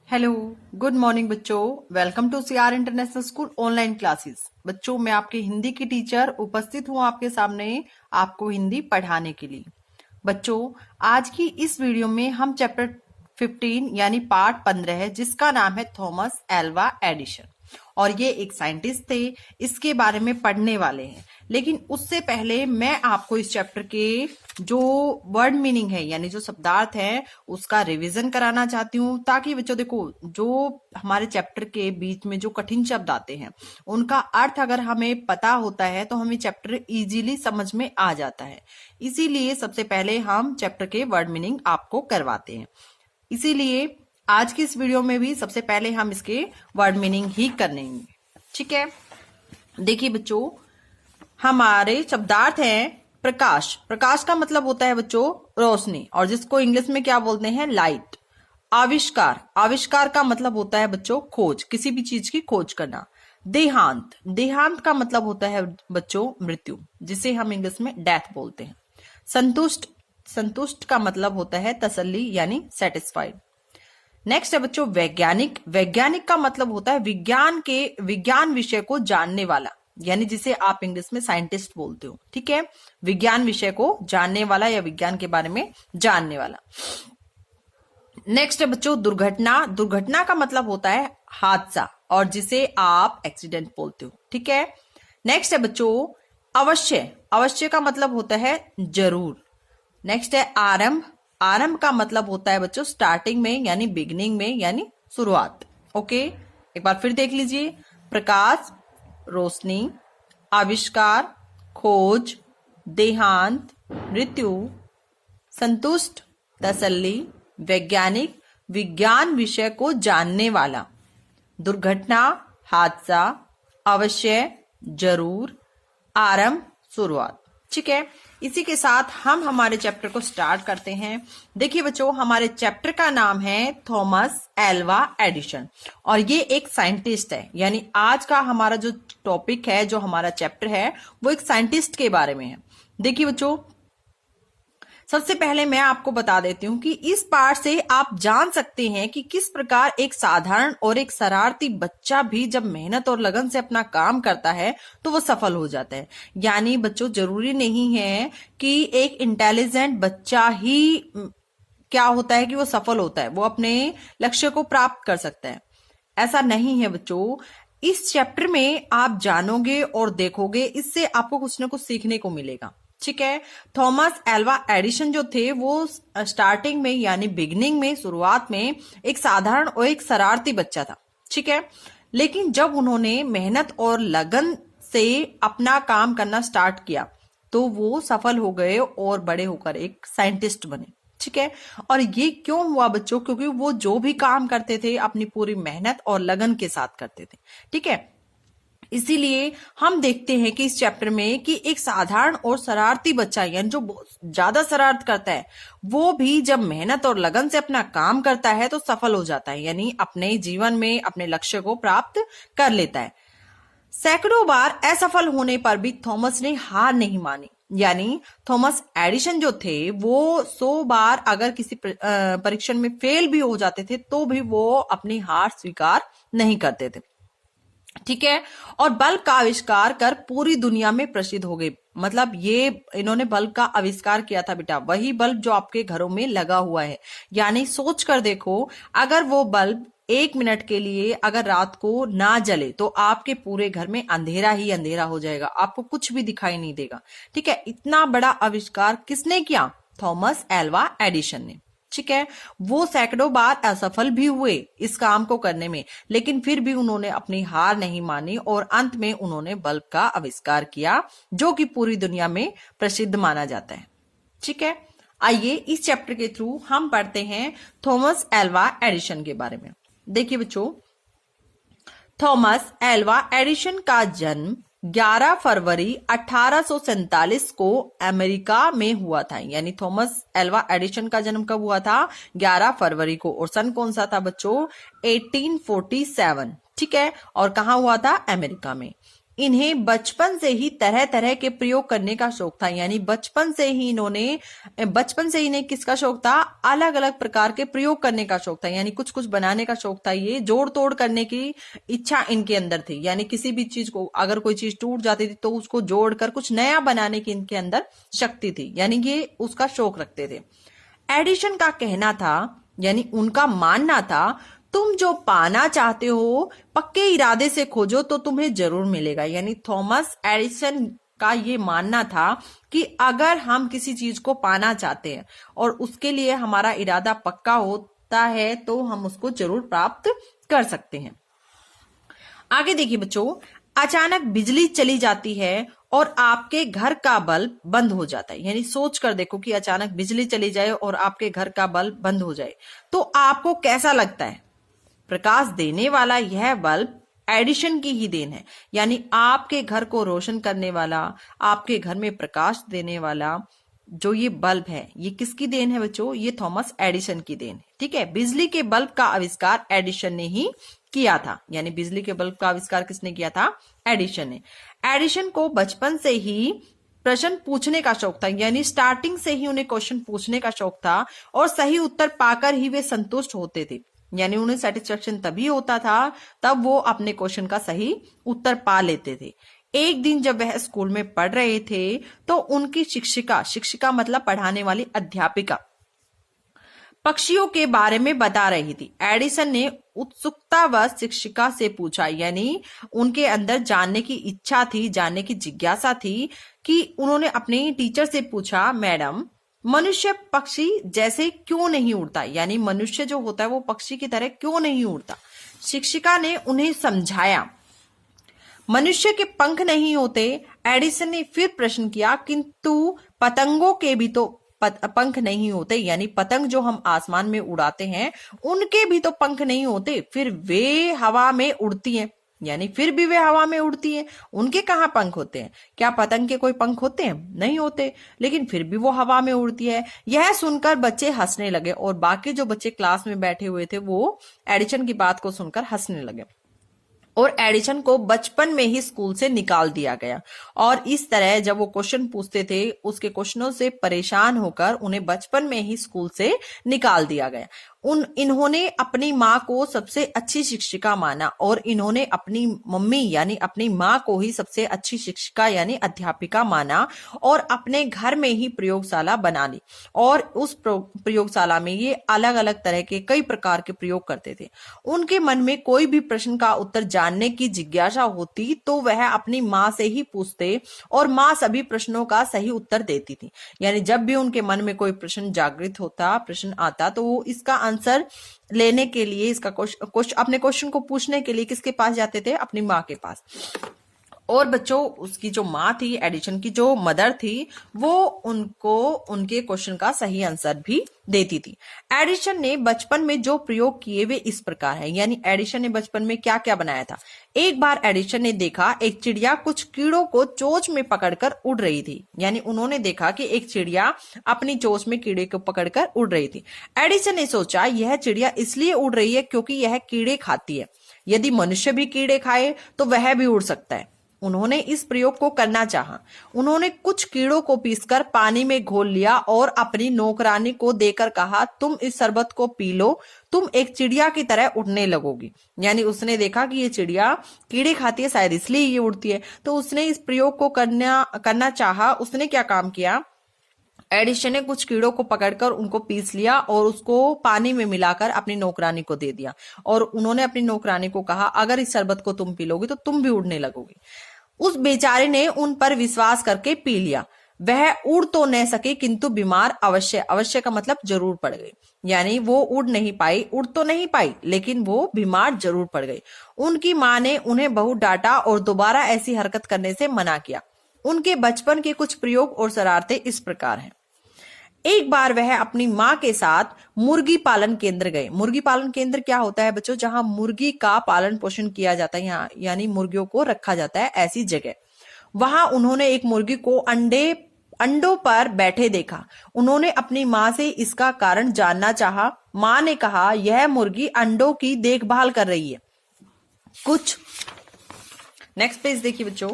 Hello, good morning बच्चों। Welcome to CR international school online classes. बच्चों, मैं आपकी हिंदी की टीचर उपस्थित हूँ आपके सामने आपको हिंदी पढ़ाने के लिए। बच्चों, आज की इस वीडियो में हम चैप्टर 15 यानी पार्ट 15 है, जिसका नाम है थॉमस एल्वा एडिशन। और ये एक साइंटिस्ट थे, इसके बारे में पढ़ने वाले हैं। लेकिन उससे पहले मैं आपको इस चैप्टर के जो वर्ड मीनिंग है यानी जो शब्दार्थ है उसका रिवीजन कराना चाहती हूँ, ताकि बच्चों देखो, जो हमारे चैप्टर के बीच में जो कठिन शब्द आते हैं उनका अर्थ अगर हमें पता होता है तो हमें चैप्टर इजीली समझ में आ जाता है। इसीलिए सबसे पहले हम चैप्टर के वर्ड मीनिंग आपको करवाते हैं। इसीलिए आज की इस वीडियो में भी सबसे पहले हम इसके वर्ड मीनिंग ही करेंगे। ठीक है, देखिए बच्चों, हमारे शब्दार्थ हैं प्रकाश। प्रकाश का मतलब होता है बच्चों रोशनी, और जिसको इंग्लिश में क्या बोलते हैं, लाइट। आविष्कार, आविष्कार का मतलब होता है बच्चों खोज, किसी भी चीज की खोज करना। देहांत, देहांत का मतलब होता है बच्चों मृत्यु, जिसे हम इंग्लिश में डेथ बोलते हैं। संतुष्ट, संतुष्ट का मतलब होता है तसल्ली यानी सेटिस्फाइड। नेक्स्ट है बच्चों वैज्ञानिक। वैज्ञानिक का मतलब होता है विज्ञान विषय को जानने वाला, यानी जिसे आप इंग्लिश में साइंटिस्ट बोलते हो। ठीक है, विज्ञान विषय को जानने वाला या विज्ञान के बारे में जानने वाला। नेक्स्ट है बच्चों दुर्घटना। दुर्घटना का मतलब होता है हादसा, और जिसे आप एक्सीडेंट बोलते हो। ठीक है, नेक्स्ट है बच्चों अवश्य। अवश्य का मतलब होता है जरूर। नेक्स्ट है आरंभ। आरंभ का मतलब होता है बच्चों स्टार्टिंग में यानी बिगिनिंग में यानी शुरुआत। ओके, एक बार फिर देख लीजिए। प्रकाश, रोशनी, आविष्कार, खोज, देहांत, मृत्यु, संतुष्ट, तसल्ली, वैज्ञानिक, विज्ञान विषय को जानने वाला, दुर्घटना, हादसा, अवश्य, जरूर, आरंभ, शुरुआत। ठीक है, इसी के साथ हम हमारे चैप्टर को स्टार्ट करते हैं। देखिए बच्चों, हमारे चैप्टर का नाम है थॉमस एल्वा एडिशन, और ये एक साइंटिस्ट है। यानी आज का हमारा जो टॉपिक है, जो हमारा चैप्टर है, वो एक साइंटिस्ट के बारे में है। देखिए बच्चों, सबसे पहले मैं आपको बता देती हूँ कि इस पार्ट से आप जान सकते हैं कि किस प्रकार एक साधारण और एक शरारती बच्चा भी जब मेहनत और लगन से अपना काम करता है तो वो सफल हो जाता है। यानी बच्चों, जरूरी नहीं है कि एक इंटेलिजेंट बच्चा ही क्या होता है कि वो सफल होता है, वो अपने लक्ष्य को प्राप्त कर सकता है। ऐसा नहीं है बच्चों। इस चैप्टर में आप जानोगे और देखोगे, इससे आपको कुछ ना कुछ सीखने को मिलेगा। ठीक है, थॉमस एल्वा एडिशन जो थे वो स्टार्टिंग में यानी बिगिनिंग में, शुरुआत में एक साधारण और एक शरारती बच्चा था। ठीक है, लेकिन जब उन्होंने मेहनत और लगन से अपना काम करना स्टार्ट किया तो वो सफल हो गए और बड़े होकर एक साइंटिस्ट बने। ठीक है, और ये क्यों हुआ बच्चों, क्योंकि वो जो भी काम करते थे अपनी पूरी मेहनत और लगन के साथ करते थे। ठीक है, इसीलिए हम देखते हैं कि इस चैप्टर में कि एक साधारण और शरारती बच्चा, यानी जो बहुत ज्यादा शरारत करता है, वो भी जब मेहनत और लगन से अपना काम करता है तो सफल हो जाता है, यानी अपने जीवन में अपने लक्ष्य को प्राप्त कर लेता है। सैकड़ों बार असफल होने पर भी थॉमस ने हार नहीं मानी। यानी थॉमस एडिशन जो थे वो 100 बार अगर किसी परीक्षण में फेल भी हो जाते थे तो भी वो अपनी हार स्वीकार नहीं करते थे। ठीक है, और बल्ब का आविष्कार कर पूरी दुनिया में प्रसिद्ध हो गए। मतलब ये इन्होंने बल्ब का आविष्कार किया था बेटा, वही बल्ब जो आपके घरों में लगा हुआ है। यानी सोच कर देखो, अगर वो बल्ब 1 मिनट के लिए अगर रात को ना जले तो आपके पूरे घर में अंधेरा ही अंधेरा हो जाएगा, आपको कुछ भी दिखाई नहीं देगा। ठीक है, इतना बड़ा आविष्कार किसने किया? थॉमस एल्वा एडिशन ने। ठीक है, वो सैकड़ों बार असफल भी हुए इस काम को करने में, लेकिन फिर भी उन्होंने अपनी हार नहीं मानी और अंत में उन्होंने बल्ब का आविष्कार किया, जो कि पूरी दुनिया में प्रसिद्ध माना जाता है। ठीक है, आइए इस चैप्टर के थ्रू हम पढ़ते हैं थॉमस एल्वा एडिशन के बारे में। देखिए बच्चों, थॉमस एल्वा एडिशन का जन्म 11 फरवरी 1847 को अमेरिका में हुआ था। यानी थॉमस एल्वा एडिशन का जन्म कब हुआ था? 11 फरवरी को। और सन कौन सा था बच्चों? 1847। ठीक है, और कहाँ हुआ था? अमेरिका में। इन्हें बचपन से ही तरह तरह के प्रयोग करने का शौक था। यानी बचपन से ही इन्हें किसका शौक था? अलग अलग प्रकार के प्रयोग करने का शौक था। यानी कुछ कुछ बनाने का शौक था। ये जोड़ तोड़ करने की इच्छा इनके अंदर थी। यानी किसी भी चीज को, अगर कोई चीज टूट जाती थी तो उसको जोड़कर कुछ नया बनाने की इनके अंदर शक्ति थी। यानी ये उसका शौक रखते थे। एडिशन का कहना था, यानी उनका मानना था, तुम जो पाना चाहते हो पक्के इरादे से खोजो तो तुम्हें जरूर मिलेगा। यानी थॉमस एडिसन का ये मानना था कि अगर हम किसी चीज को पाना चाहते हैं और उसके लिए हमारा इरादा पक्का होता है तो हम उसको जरूर प्राप्त कर सकते हैं। आगे देखिए बच्चों, अचानक बिजली चली जाती है और आपके घर का बल्ब बंद हो जाता है। यानी सोच कर देखो कि अचानक बिजली चली जाए और आपके घर का बल्ब बंद हो जाए तो आपको कैसा लगता है? प्रकाश देने वाला यह बल्ब एडिशन की ही देन है। यानी आपके घर को रोशन करने वाला, आपके घर में प्रकाश देने वाला जो ये बल्ब है, ये किसकी देन है बच्चों? ये थॉमस एडिशन की देन है। ठीक है, बिजली के बल्ब का आविष्कार एडिशन ने ही किया था। यानी बिजली के बल्ब का आविष्कार किसने किया था? एडिशन ने। एडिशन को बचपन से ही प्रश्न पूछने का शौक था। यानी स्टार्टिंग से ही उन्हें क्वेश्चन पूछने का शौक था और सही उत्तर पाकर ही वे संतुष्ट होते थे। यानी उन्हें सेटिस्फेक्शन तभी होता था तब वो अपने क्वेश्चन का सही उत्तर पा लेते थे। एक दिन जब वह स्कूल में पढ़ रहे थे तो उनकी शिक्षिका मतलब पढ़ाने वाली अध्यापिका पक्षियों के बारे में बता रही थी। एडिसन ने उत्सुकतावश शिक्षिका से पूछा, यानी उनके अंदर जानने की इच्छा थी, जानने की जिज्ञासा थी, कि उन्होंने अपने टीचर से पूछा, मैडम मनुष्य पक्षी जैसे क्यों नहीं उड़ता? यानी मनुष्य जो होता है वो पक्षी की तरह क्यों नहीं उड़ता? शिक्षिका ने उन्हें समझाया, मनुष्य के पंख नहीं होते। एडिसन ने फिर प्रश्न किया, किंतु पतंगों के भी तो पंख नहीं होते। यानी पतंग जो हम आसमान में उड़ाते हैं उनके भी तो पंख नहीं होते, फिर वे हवा में उड़ती हैं। यानी फिर भी वे हवा में उड़ती हैं, उनके कहाँ पंख होते हैं? क्या पतंग के कोई पंख होते हैं? नहीं होते, लेकिन फिर भी वो हवा में उड़ती है। यह सुनकर बच्चे हंसने लगे और बाकी जो बच्चे क्लास में बैठे हुए थे वो एडिशन की बात को सुनकर हंसने लगे और एडिशन को बचपन में ही स्कूल से निकाल दिया गया। और इस तरह जब वो क्वेश्चन पूछते थे उसके क्वेश्चनों से परेशान होकर उन्हें बचपन में ही स्कूल से निकाल दिया गया। इन्होंने अपनी माँ को सबसे अच्छी शिक्षिका माना और इन्होंने अपनी मम्मी यानी अपनी माँ को ही सबसे अच्छी शिक्षिका यानी अध्यापिका माना और अपने घर में ही प्रयोगशाला बना ली और उस प्रयोगशाला में ये अलग अलग तरह के कई प्रकार के प्रयोग करते थे। उनके मन में कोई भी प्रश्न का उत्तर जानने की जिज्ञासा होती तो वह अपनी माँ से ही पूछते और माँ सभी प्रश्नों का सही उत्तर देती थी। यानी जब भी उनके मन में कोई प्रश्न जागृत होता, प्रश्न आता, तो वो इसका आंसर लेने के लिए, इसका अपने क्वेश्चन को पूछने के लिए किसके पास जाते थे? अपनी माँ के पास। और बच्चों उसकी जो माँ थी, एडिशन की जो मदर थी, वो उनको उनके क्वेश्चन का सही आंसर भी देती थी। एडिशन ने बचपन में जो प्रयोग किए वे इस प्रकार है। यानी एडिशन ने बचपन में क्या क्या बनाया था? एक बार एडिशन ने देखा एक चिड़िया कुछ कीड़ों को चोंच में पकड़कर उड़ रही थी। यानी उन्होंने देखा कि एक चिड़िया अपनी चोंच में कीड़े को पकड़कर उड़ रही थी। एडिशन ने सोचा यह चिड़िया इसलिए उड़ रही है क्योंकि यह कीड़े खाती है। यदि मनुष्य भी कीड़े खाए तो वह भी उड़ सकता है। उन्होंने इस प्रयोग को करना चाहा। उन्होंने कुछ कीड़ों को पीसकर पानी में घोल लिया और अपनी नौकरानी को देकर कहा, तुम इस शरबत को पी लो, तुम एक चिड़िया की तरह उड़ने लगोगी। यानी उसने देखा कि ये चिड़िया कीड़े खाती है, शायद इसलिए ये उड़ती है, तो उसने इस प्रयोग को करना चाहा। उसने क्या काम किया? एडिशन ने कुछ कीड़ों को पकड़कर उनको पीस लिया और उसको पानी में मिलाकर अपनी नौकरानी को दे दिया और उन्होंने अपनी नौकरानी को कहा, अगर इस शरबत को तुम पी लोगी तो तुम भी उड़ने लगोगी। उस बेचारे ने उन पर विश्वास करके पी लिया। वह उड़ तो न सके किंतु बीमार अवश्य का मतलब जरूर पड़ गई। यानी वो उड़ तो नहीं पाई लेकिन वो बीमार जरूर पड़ गई। उनकी माँ ने उन्हें बहुत डांटा और दोबारा ऐसी हरकत करने से मना किया। उनके बचपन के कुछ प्रयोग और शरारतें इस प्रकार हैं। एक बार वह अपनी माँ के साथ मुर्गी पालन केंद्र गए। मुर्गी पालन केंद्र क्या होता है बच्चों? जहां मुर्गी का पालन पोषण किया जाता है, यहाँ यानी मुर्गियों को रखा जाता है, ऐसी जगह। वहां उन्होंने एक मुर्गी को अंडों पर बैठे देखा। उन्होंने अपनी माँ से इसका कारण जानना चाहा। माँ ने कहा, यह मुर्गी अंडों की देखभाल कर रही है। कुछ नेक्स्ट पेज देखिए बच्चों,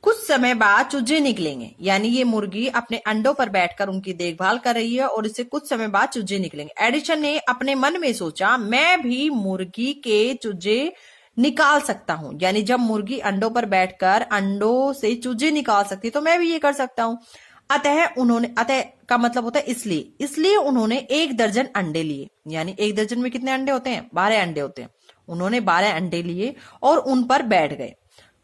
कुछ समय बाद चूजे निकलेंगे, यानी ये मुर्गी अपने अंडों पर बैठकर उनकी देखभाल कर रही है और इससे कुछ समय बाद चूजे निकलेंगे। एडिसन ने अपने मन में सोचा, मैं भी मुर्गी के चूजे निकाल सकता हूं, यानी जब मुर्गी अंडों पर बैठकर अंडों से चूजे निकाल सकती तो मैं भी ये कर सकता हूं। अतः का मतलब होता है इसलिए उन्होंने 1 दर्जन अंडे लिए, यानी 1 दर्जन में कितने अंडे होते हैं? 12 अंडे होते हैं। उन्होंने 12 अंडे लिए और उन पर बैठ गए।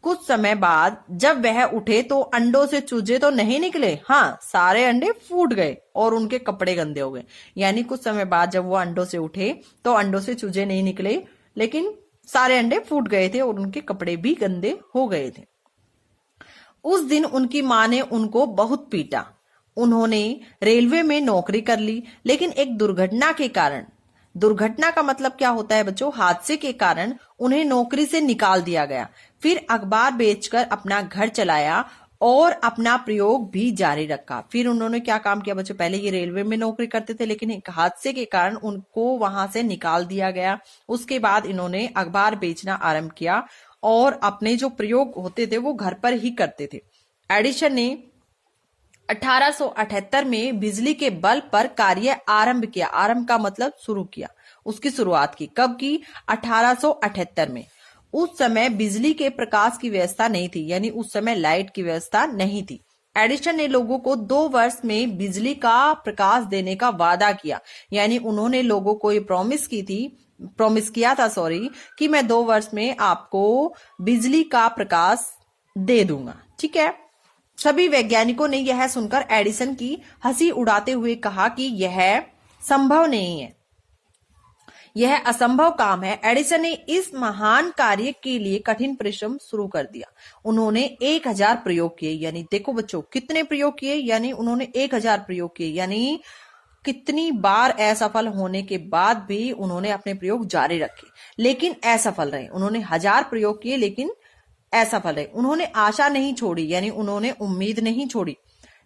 कुछ समय बाद जब वह उठे तो अंडों से चूजे तो नहीं निकले, हाँ, सारे अंडे फूट गए और उनके कपड़े गंदे हो गए। यानी कुछ समय बाद जब वो अंडों से उठे तो अंडों से चूजे नहीं निकले, लेकिन सारे अंडे फूट गए थे और उनके कपड़े भी गंदे हो गए थे। उस दिन उनकी मां ने उनको बहुत पीटा। उन्होंने रेलवे में नौकरी कर ली, लेकिन एक दुर्घटना का मतलब क्या होता है बच्चों? हादसे के कारण उन्हें नौकरी से निकाल दिया गया। फिर अखबार बेचकर अपना घर चलाया और अपना प्रयोग भी जारी रखा। फिर उन्होंने क्या काम किया बच्चों? पहले ये रेलवे में नौकरी करते थे, लेकिन एक हादसे के कारण उनको वहां से निकाल दिया गया। उसके बाद इन्होंने अखबार बेचना आरंभ किया और अपने जो प्रयोग होते थे वो घर पर ही करते थे। एडिसन ने 1878 में बिजली के बल्ब पर कार्य आरंभ किया। आरंभ का मतलब शुरू किया, उसकी शुरुआत की। कब की? 1878 में। उस समय बिजली के प्रकाश की व्यवस्था नहीं थी, यानी उस समय लाइट की व्यवस्था नहीं थी। एडिसन ने लोगों को 2 वर्ष में बिजली का प्रकाश देने का वादा किया, यानी उन्होंने लोगों को ये प्रॉमिस किया था कि मैं 2 वर्ष में आपको बिजली का प्रकाश दे दूंगा। ठीक है। सभी वैज्ञानिकों ने यह सुनकर एडिसन की हंसी उड़ाते हुए कहा कि यह संभव नहीं है, यह असंभव काम है। एडिसन ने इस महान कार्य के लिए कठिन परिश्रम शुरू कर दिया। उन्होंने 1000 प्रयोग किए, यानी देखो बच्चों कितने प्रयोग किए, यानी उन्होंने 1000 प्रयोग किए, यानी कितनी बार असफल होने के बाद भी उन्होंने अपने प्रयोग जारी रखे, लेकिन असफल रहे। उन्होंने 1000 प्रयोग किए लेकिन असफल रहे। उन्होंने आशा नहीं छोड़ी, यानी उन्होंने उम्मीद नहीं छोड़ी।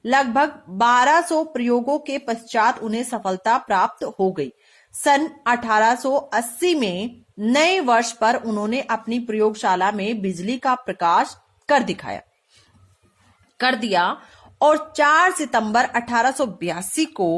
लगभग 1200 प्रयोगों के पश्चात उन्हें सफलता प्राप्त हो गई। सन 1880 में नए वर्ष पर उन्होंने अपनी प्रयोगशाला में बिजली का प्रकाश कर दिया और 4 सितंबर 1882 को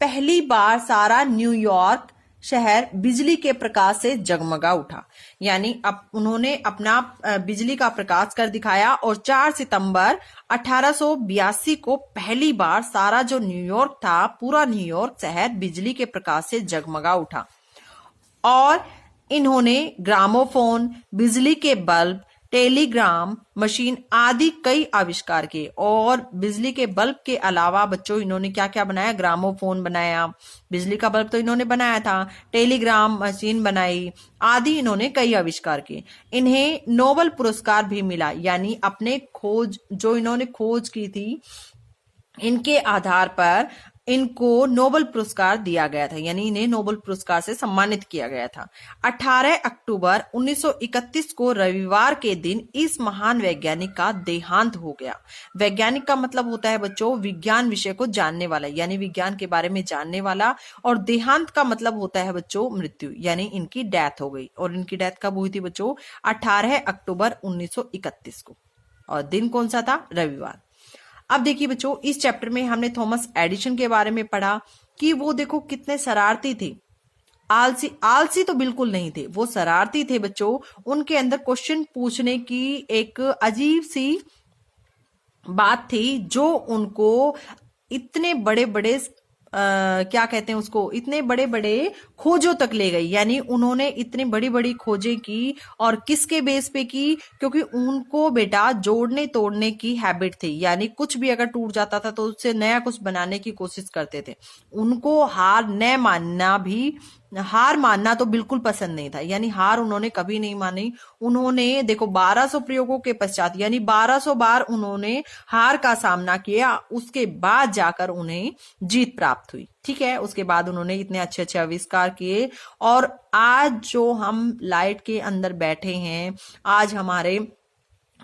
पहली बार सारा न्यूयॉर्क शहर बिजली के प्रकाश से जगमगा उठा। यानी अब उन्होंने अपना बिजली का प्रकाश कर दिखाया और 4 सितंबर 1882 को पहली बार सारा जो न्यूयॉर्क था, पूरा न्यूयॉर्क शहर बिजली के प्रकाश से जगमगा उठा। और इन्होंने ग्रामोफोन, बिजली के बल्ब, टेलीग्राम मशीन आदि कई आविष्कार किए। और बिजली के बल्ब के अलावा बच्चों इन्होंने क्या क्या बनाया? ग्रामोफोन बनाया, बिजली का बल्ब तो इन्होंने बनाया था, टेलीग्राम मशीन बनाई आदि इन्होंने कई आविष्कार किए। इन्हें नोबेल पुरस्कार भी मिला, यानी अपने खोज जो इन्होंने खोज की थी इनके आधार पर इनको नोबेल पुरस्कार दिया गया था, यानी इन्हें नोबेल पुरस्कार से सम्मानित किया गया था। 18 अक्टूबर 1931 को रविवार के दिन इस महान वैज्ञानिक का देहांत हो गया। वैज्ञानिक का मतलब होता है बच्चों विज्ञान विषय को जानने वाला, यानी विज्ञान के बारे में जानने वाला। और देहांत का मतलब होता है बच्चों मृत्यु, यानी इनकी डेथ हो गई। और इनकी डेथ कब हुई थी बच्चों? 18 अक्टूबर 1931 को। और दिन कौन सा था? रविवार। अब देखिए बच्चों, इस चैप्टर में हमने थॉमस एडिसन के बारे में पढ़ा कि वो देखो कितने शरारती थे। आलसी तो बिल्कुल नहीं थे, वो शरारती थे बच्चों। उनके अंदर क्वेश्चन पूछने की एक अजीब सी बात थी जो उनको इतने बड़े बड़े क्या कहते हैं उसको, इतने बड़े बड़े खोजों तक ले गई। यानी उन्होंने इतनी बड़ी बड़ी खोजें की और किसके बेस पे की? क्योंकि उनको बेटा जोड़ने तोड़ने की हैबिट थी, यानी कुछ भी अगर टूट जाता था तो उससे नया कुछ बनाने की कोशिश करते थे। उनको हार मानना तो बिल्कुल पसंद नहीं था, यानी हार उन्होंने कभी नहीं मानी। उन्होंने देखो 1200 प्रयोगों के पश्चात, यानी 1200 बार उन्होंने हार का सामना किया, उसके बाद जाकर उन्हें जीत प्राप्त हुई। ठीक है, उसके बाद उन्होंने इतने अच्छे अच्छे आविष्कार किए। और आज जो हम लाइट के अंदर बैठे हैं, आज हमारे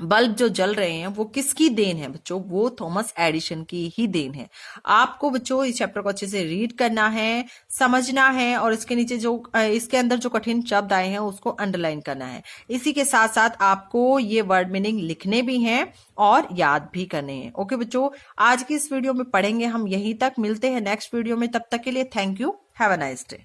बल्ब जो जल रहे हैं वो किसकी देन है बच्चों? वो थॉमस एडिसन की ही देन है। आपको बच्चों इस चैप्टर को अच्छे से रीड करना है, समझना है, और इसके नीचे जो इसके अंदर जो कठिन शब्द आए हैं उसको अंडरलाइन करना है। इसी के साथ साथ आपको ये वर्ड मीनिंग लिखने भी हैं और याद भी करने हैं। ओके बच्चों, आज की इस वीडियो में पढ़ेंगे हम यहीं तक। मिलते हैं नेक्स्ट वीडियो में, तब तक के लिए thank you, have a nice day.